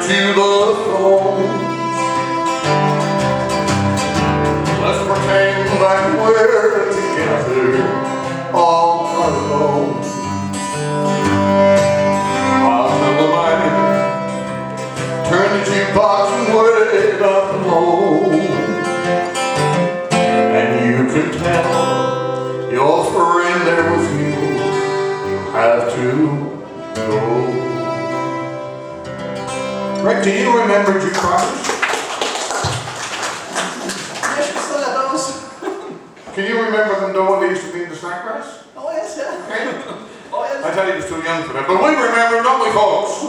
to the throne. Let's pretend that we're together all alone. I'll tell the man, turn the jukebox way up low, and you can tell your friend there with you, you have to go. Right, do you remember jukeboxes? Can you remember them though when they used to be in the snack press? Oh yes, yeah. Okay. Oh yes. I thought he was too young for that, but we remember, don't we, folks?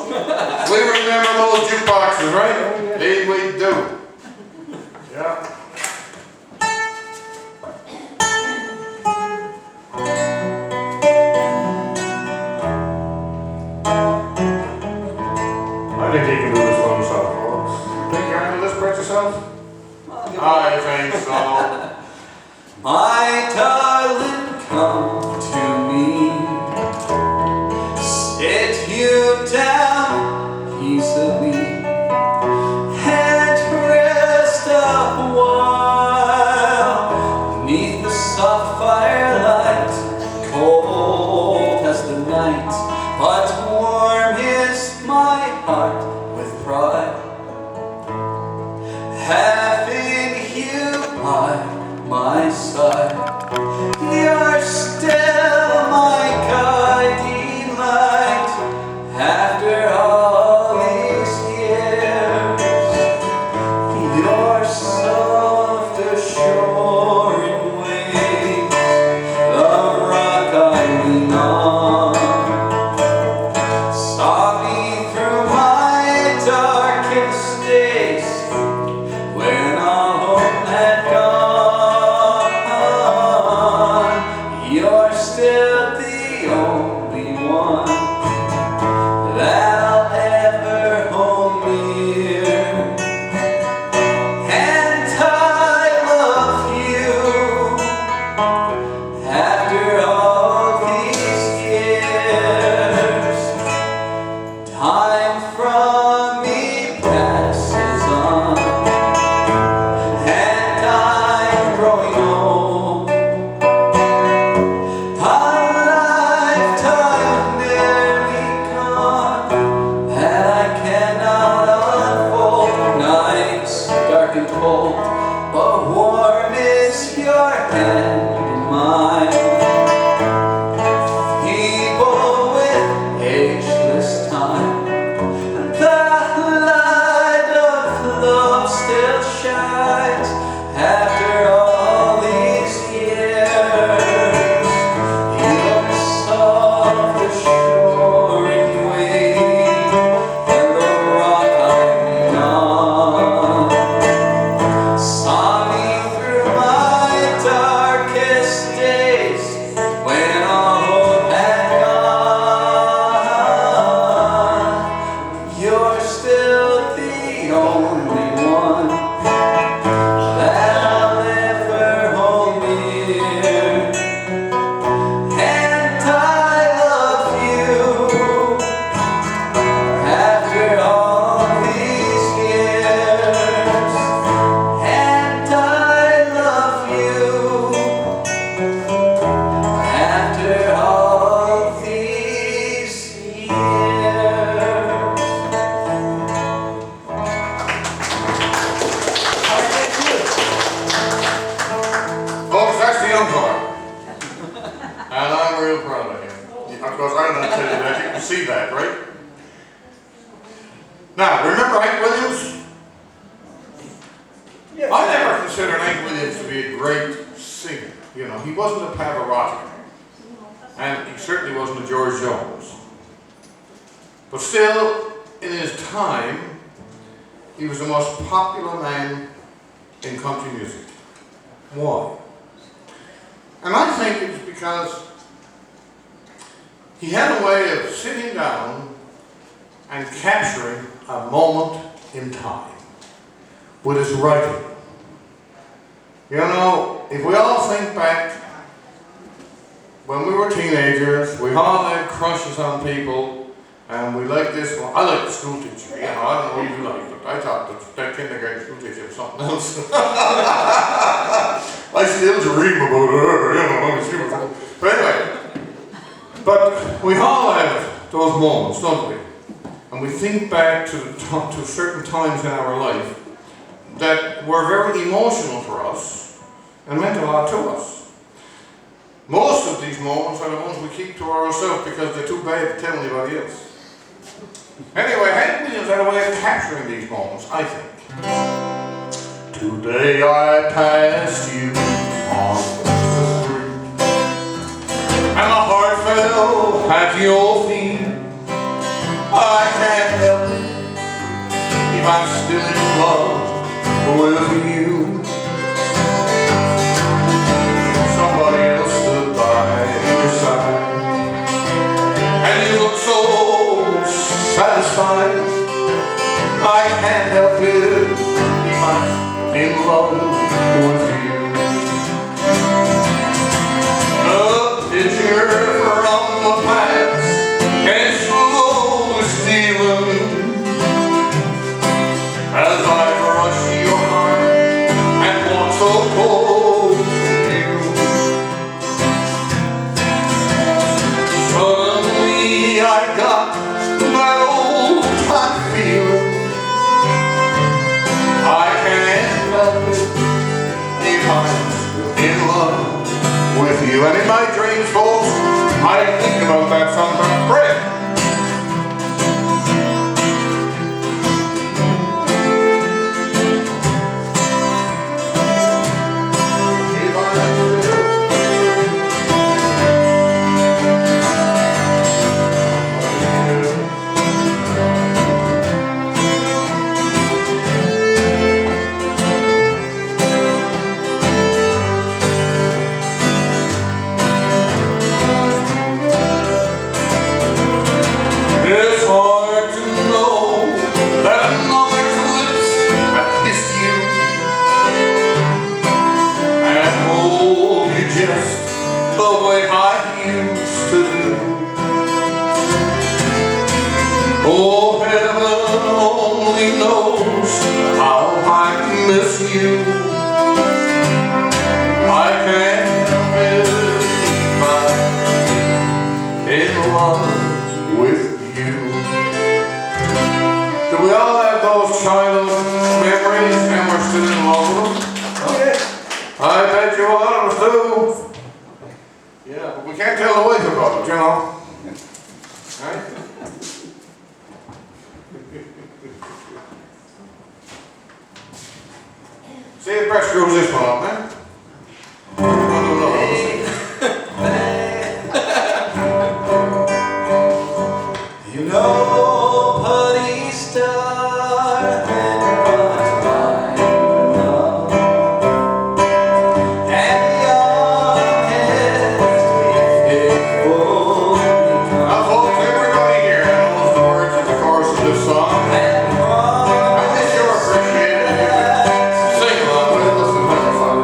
We remember those jukeboxes, right? Indeed we do. Yeah. I think you can do this for himself, folks. Think you handle this part yourself? I think so. My darling, come to me. Sit you down easily and rest a while beneath the soft firelight. Cold as the night, but warm is my heart with pride. Having you by my side, you're still my guiding light. After all these years, your soft assuring ways, the rock I lean on, saw me through my darkest days, when all hope had gone. You're still the only one that'll ever hold near, and I love you after all these years. Time from me passes on, and I'm growing old. A lifetime nearly gone that I cannot unfold. Nights dark and cold, but warm is your hand in mine. People with ageless time, and the light of love still shines after all these years. Your soft assuring wave, and the rock I lean on, saw me through my darkest days, when all hope had gone. You're still the only one that'll ever hold near, and I love you after all these years, and I love you after all these years. Folks, that's the umpire. And I'm real proud of him. Of course, I'm going to tell you that. You can see that, right? Now, remember Hank Williams? Yes. I never considered Hank Williams to be a great singer. You know, he wasn't a Pavarotti. And he certainly wasn't a George Jones. But still, in his time, he was the most popular man in country music. Why? And I think it's because he had a way of sitting down and capturing a moment in time with his writing. You know, if we all think back when we were teenagers, we all had crushes on people, And we like this one. I like the school teacher, you know, I don't know what you like, but I thought that kindergarten school teacher was something else. I still dream about her, you know, she was. But anyway, but we all have those moments, don't we? And we think back to certain times in our life that were very emotional for us and meant a lot to us. Most of these moments are the ones we keep to ourselves because they're too bad to tell anybody else. Anyway, Hank Williams had a way of capturing these moments, I think. Today I passed you on the street, and my heart fell at your feet. I can't help it if I'm still in love with you. Somebody else stood by your side, and you look so satisfied. I can't help it if I'm in love with you. A picture from the past can slowly stealing as I brush your heart and walk so close to you. Suddenly I got that old time feeling. I can't help it if I'm in love with you. And in my dreams, folks, I think about that sometimes. Pray. It's hard to know that another's lips have kissed you and hold you just the way I used to do. Oh, heaven only knows how I miss you. I can't help it if I'm in love with you. Do we all have those childhood memories and we're still in love with them? Okay. I bet you all of us do. Yeah, but we can't tell the wife about it, you know. Right? See if Brett screws this one up, man. No. You know, putty star, and butterfly love, and young heads lifted for me. Now, folks, everybody here knows the words of the chorus of this song. And I think you'll appreciate it if you sing along with us and have fun.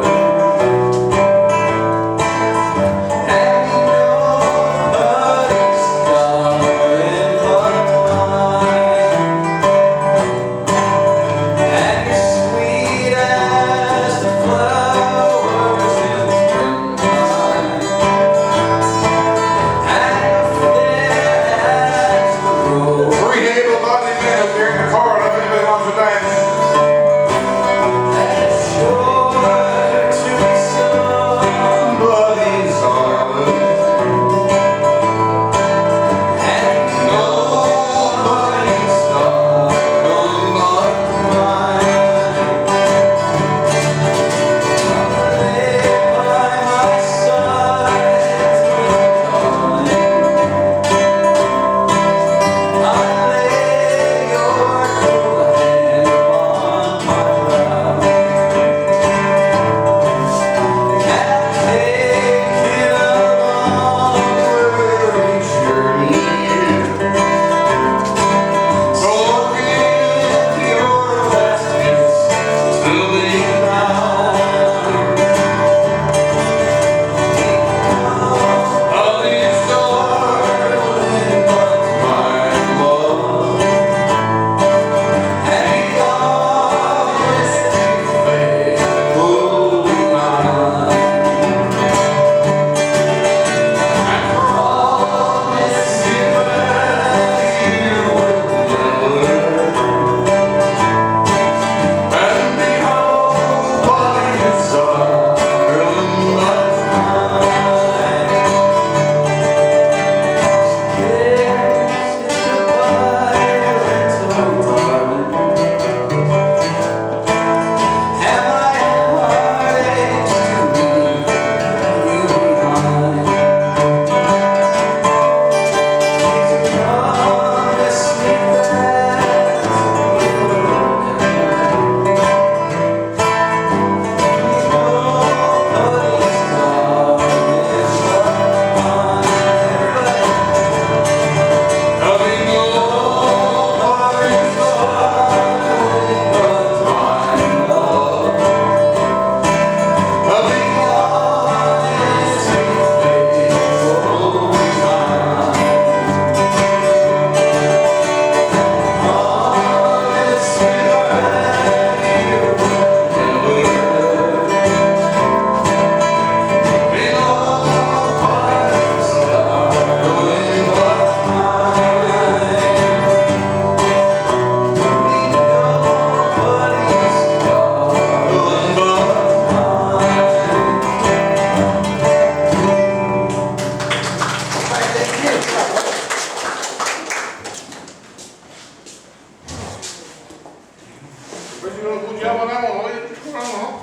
But you did a good job on that one, Willie. Well,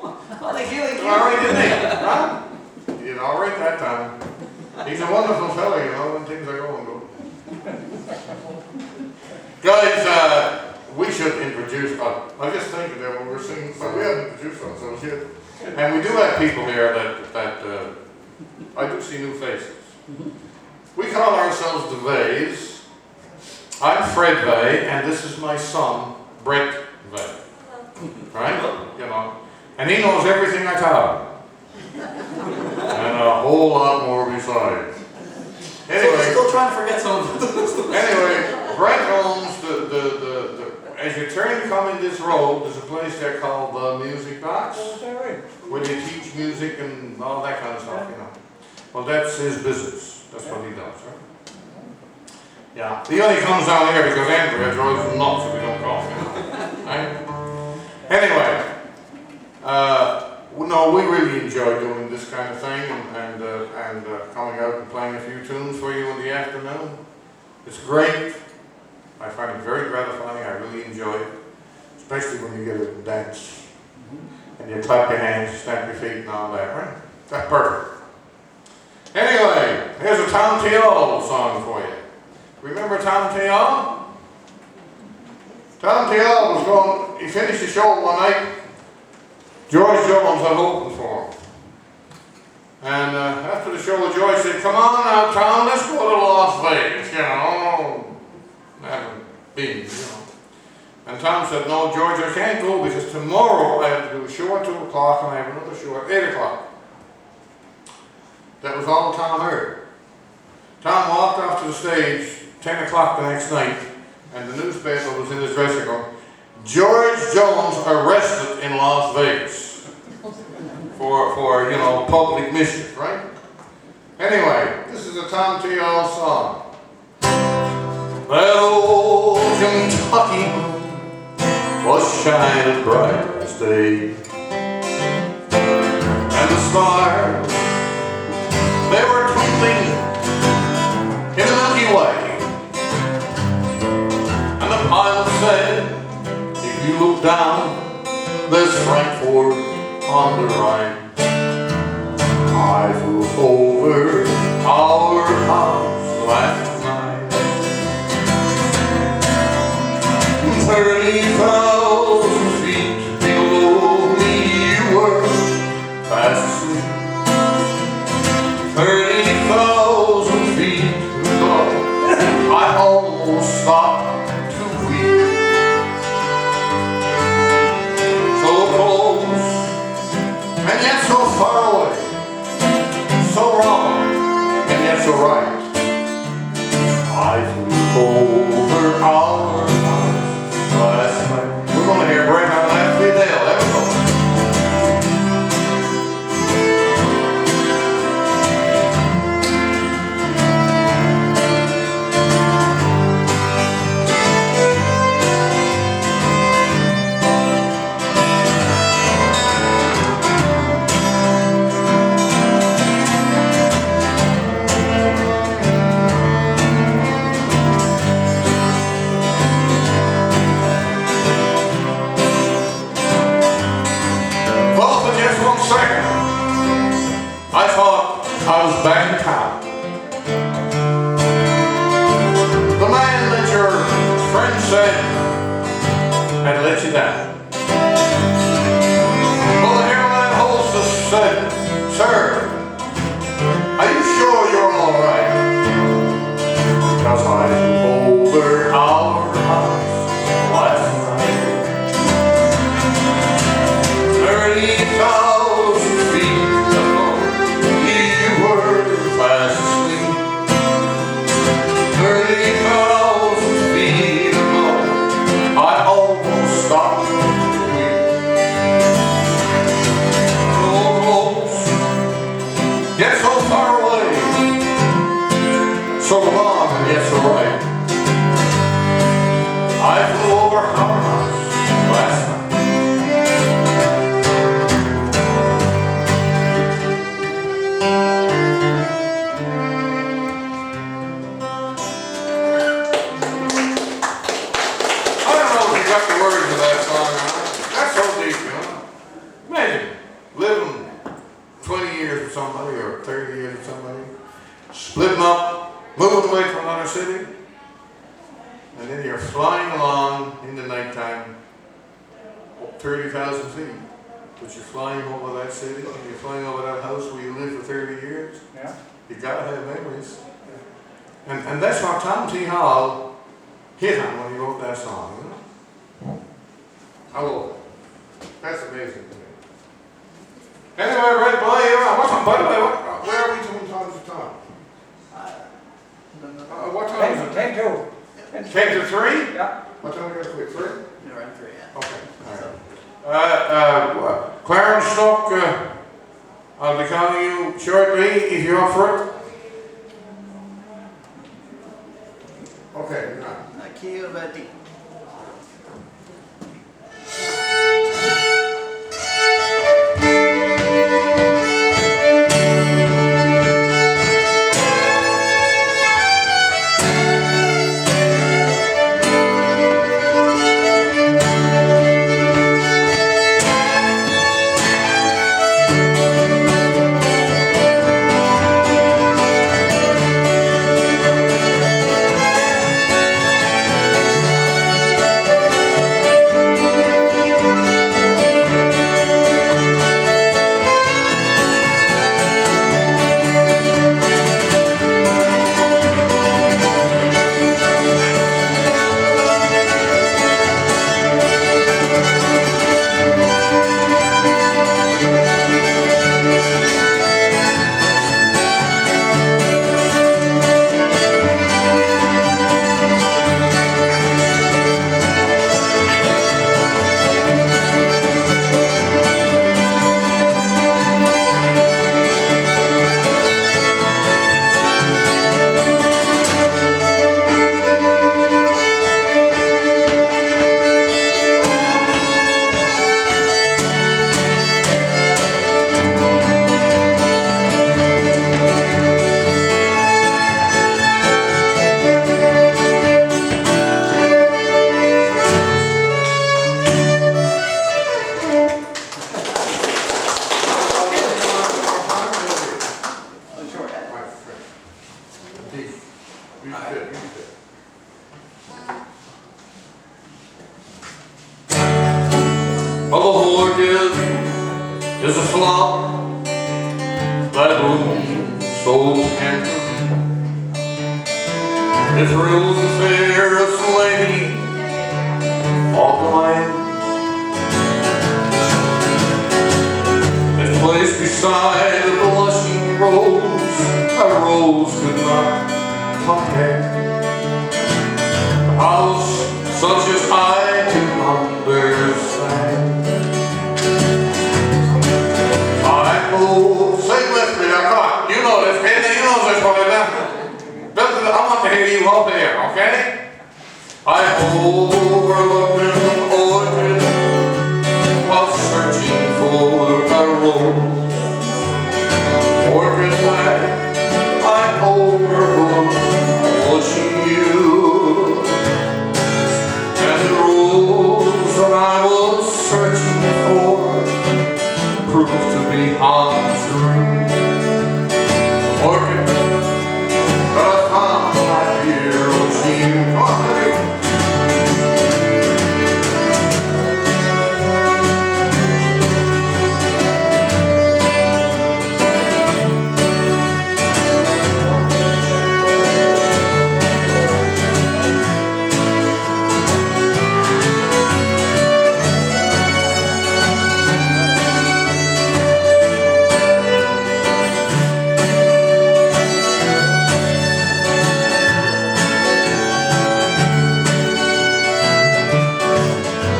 Oh, thank you, thank all you. right, didn't he? Huh? He did all right that time. He's a wonderful fella, you know, when things are going good. Guys, we should introduce, I just think that when we're singing, so we haven't introduced ourselves yet. And we do have people here that I do see new faces. We call ourselves the Veys. I'm Fred Vey, and this is my son, Brett Vey. Right? You know. And he knows everything I taught him. And a whole lot more besides. Anyway, Still trying to forget some of it. anyway, Brett owns as you turn and come in this road, there's a place there called the Music Box, where they teach music and all that kind of stuff, you know. Well, that's his business. That's what he does, right? Yeah. He only comes down here because Andrew drives him nuts if we don't call him. Right? Anyway, no, we really enjoy doing this kind of thing and coming out and playing a few tunes for you in the afternoon. It's great. I find it very gratifying. I really enjoy it, especially when you get a dance and you clap your hands, stamp your feet, and all that. Right? That's perfect. Anyway, here's a Tom T.O. song for you. Remember Tom T.O.? Tom T.O. was going, he finished the show one night. George Jones had opened for him. And after the show, George said, "Come on now, Tom, let's go to Las Vegas, you know. Haven't been, you know." And Tom said, "No, George, I can't go because tomorrow I have to do a show at 2 o'clock and I have another show at 8 o'clock. That was all Tom heard. Tom walked off to the stage 10 o'clock the next night, and the newspaper was in his dressing room. George Jones arrested in Las Vegas for you know, public mischief, right? Anyway, this is a Tom T.O. song. That old Kentucky was shining bright as day, and the stars, they were twinkling in the Milky Way. And the pilot said, if you look down, there's Frankfurt on the right. I flew over our house last night. 30,000 feet below me you were fast asleep. 30,000 feet below, I almost stopped to weep. So close, and yet so far away. So wrong, and yet so right. I flew over our house last night. We're going to hear Brett on that video. There we go. I thought I was back in town. The man that your friend said had let you down. Well, the airline hostess said, "Sir, are you sure you're all right?" Because I flew over our house last night. 30,000 feet. Fast asleep. 30,000 feet above, I almost stopped to weep. So close, got the words of that song now. That's so deep, you know. Imagine living 20 years with somebody or 30 years with somebody, splitting up, moving away from another city, and then you're flying along in the nighttime, up 30,000 feet. But you're flying over that city, and you're flying over that house where you lived for 30 years. Yeah. You gotta have memories. And that's what Tom T. Hall hit on when he wrote that song, you know? I love it. That's amazing to me. Anyway, Red Boy, you're on. By the way, where are we doing time to time? What time is it? 10 to. 10 to 3? Yeah. What time are we going to quit? 3? You're on 3, yeah. Okay, all right. Clarence Stock, I'll be calling you shortly if you're up for it. Okay, you're on. Aqui eu vou ter. Is a flower that blooms so tenderly. Its rose fairest lady of the land. It's placed beside a blushing rose, a rose could not compare. A house such as I can understand. Sing with me now, come on. You know this, man. You know this one, I want to hear you up there, okay? I overlooked an orchard while searching for a rose. Orchard that I overlooked, watching you. And the rose that I was searching for proved to be hard to read. Orchid, but I found my dear Ocean. Come on, baby.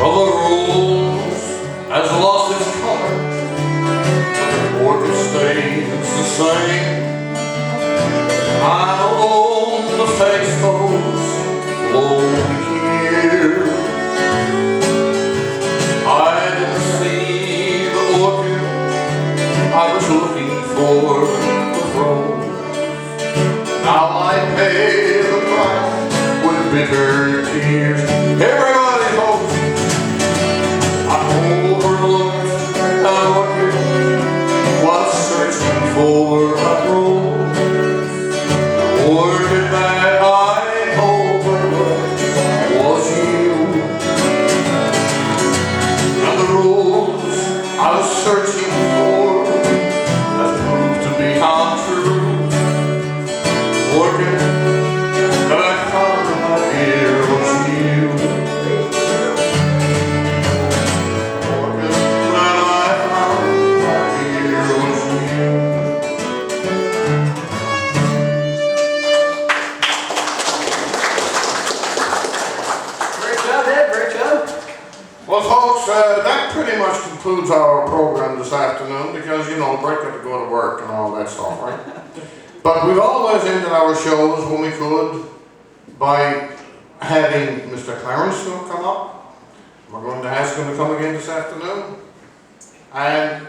Well, the rose has lost its color, but the orchid stays the same. I own the face those lonely years. I didn't see the orchid, I was looking for the rose. Now I pay the price with bitter tears. Everybody, folks. folks, that pretty much concludes our program this afternoon because, you know, Brett got to go to work and all that stuff, right? But we've always ended our shows when we could by having Mr. Clarence to come up. We're going to ask him to come again this afternoon. And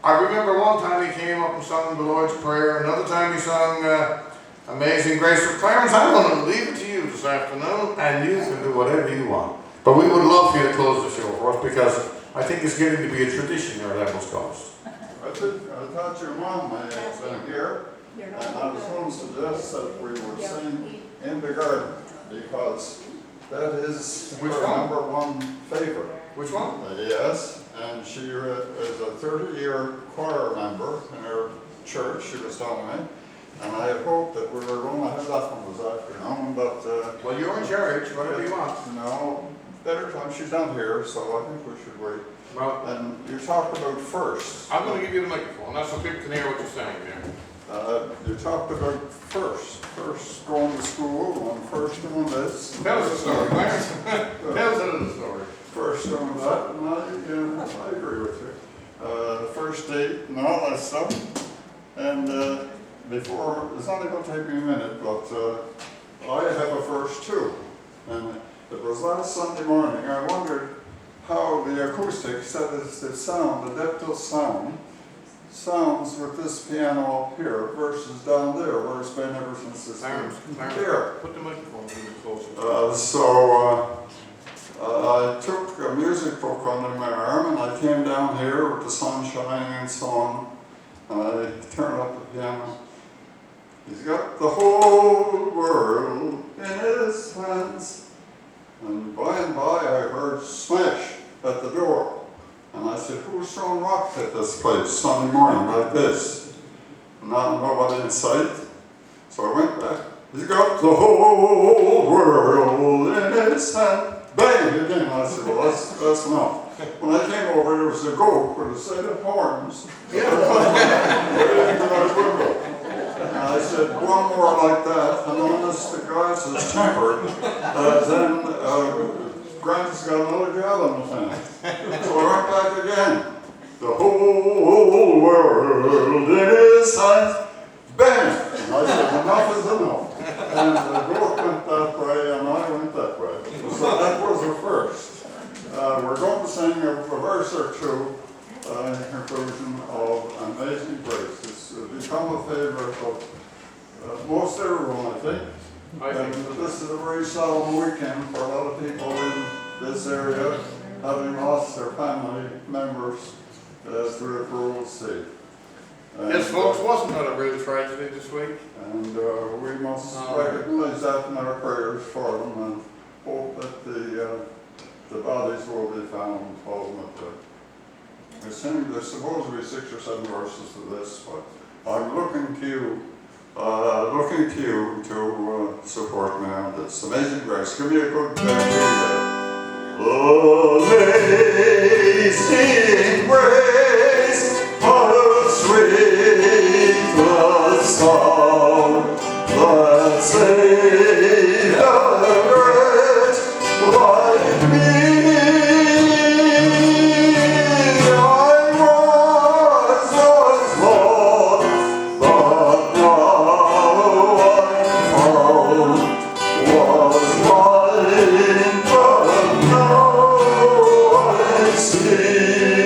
I remember one time he came up and sung the Lord's Prayer, another time he sung Amazing Grace. So Clarence, I'm going to leave it to you this afternoon, and you can do whatever you want. But we would love for you to close the show for us because I think it's getting to be a tradition here at Admirals Coast. I thought your mom may have been here, and I was going to suggest that we would sing In the Garden, because that is Which her one? #1 favorite. Which one? Yes, and she is a 30-year choir member in her church, she was telling me, and I had hoped that we were going to have that one this afternoon, but Well, you're in charge, whatever you want. no, better time, she's not here, so I think we should wait. Well, And you talked about first. I'm going to give you the microphone, that's so people can hear what you're saying there. You talked about first going to school and first doing this. Tell us the story, Clarence. Tell us the story. First doing that, and I agree with you. First date and all that stuff. And before, it's only going to take me a minute, but I have a first too. And it was last Sunday morning. I wondered how the acoustics, that is the sound, the depth of sounds with this piano up here versus down there, where it's been ever since this Clarence, here. put the microphone a little closer. I took a music book under my arm and I came down here with the sun shining and so on, and I turned up the piano. He's got the whole world in his hands. And by I heard smash at the door. And I said, who's throwing rocks at this place Sunday morning like this? Not nobody in sight. So I went back. He's got the whole world in his hand. Bang again. I said, well, that's enough. When I came over, there was a goat with a set of horns. And I said, one more like that, and unless the guy's is tempered, then Grant's got another job on the thing. So I went back again. The whole world in his hands. Bang! And I said, enough is enough. And the goat went that way, and I went that way. So that was the first. We're going to sing a verse or two in conclusion of Amazing Grace. It's become a favorite of most everyone, I think. This is a very solemn weekend for a lot of people in this area, having lost their family members through the cruel sea. Yes, folks, wasn't that a real tragedy this week? And we must recognize that in our prayers for them and hope that the bodies will be found ultimately. There's supposed to be 6 or 7 verses to this, but I'm looking to you to support me on this. Amazing Grace. Give me a good Amazing Grace, how sweet the sound that saved a wretch like me. See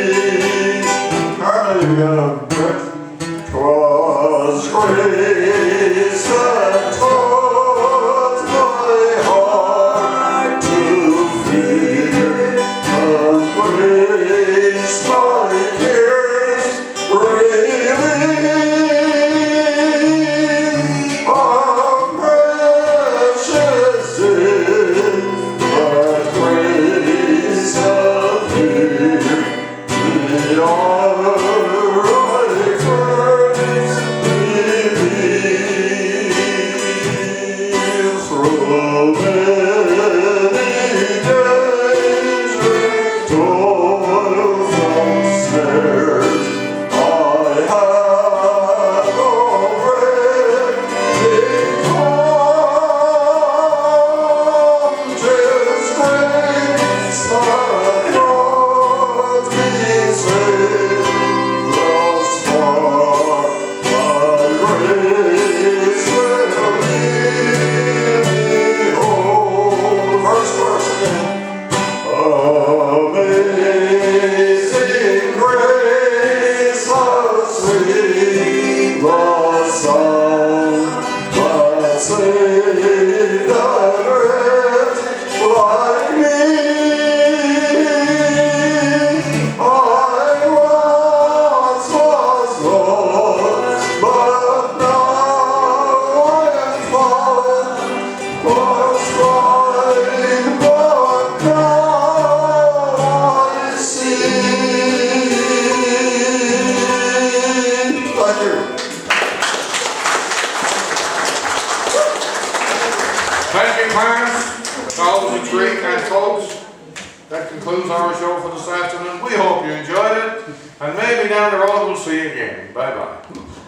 that concludes our show for this afternoon. We hope you enjoyed it, and maybe down the road we'll see you again. Bye-bye.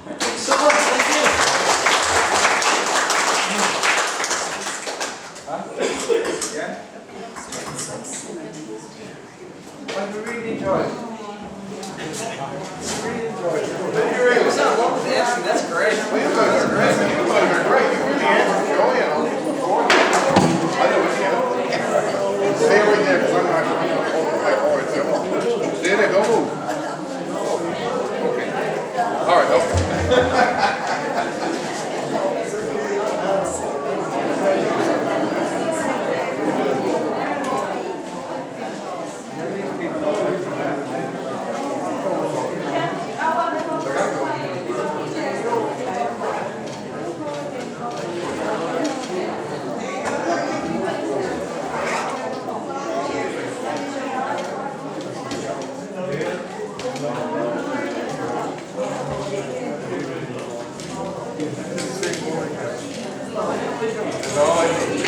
Thank you so much. Thank you. Yeah? But we really enjoyed it. Really enjoyed it. It was not long with dancing, that's great. Well, you guys are great. You guys are great. You really answered the show, you know. I know, stay right there, because I'm not going to stay there, don't move. Okay. All right, okay. That's all I need.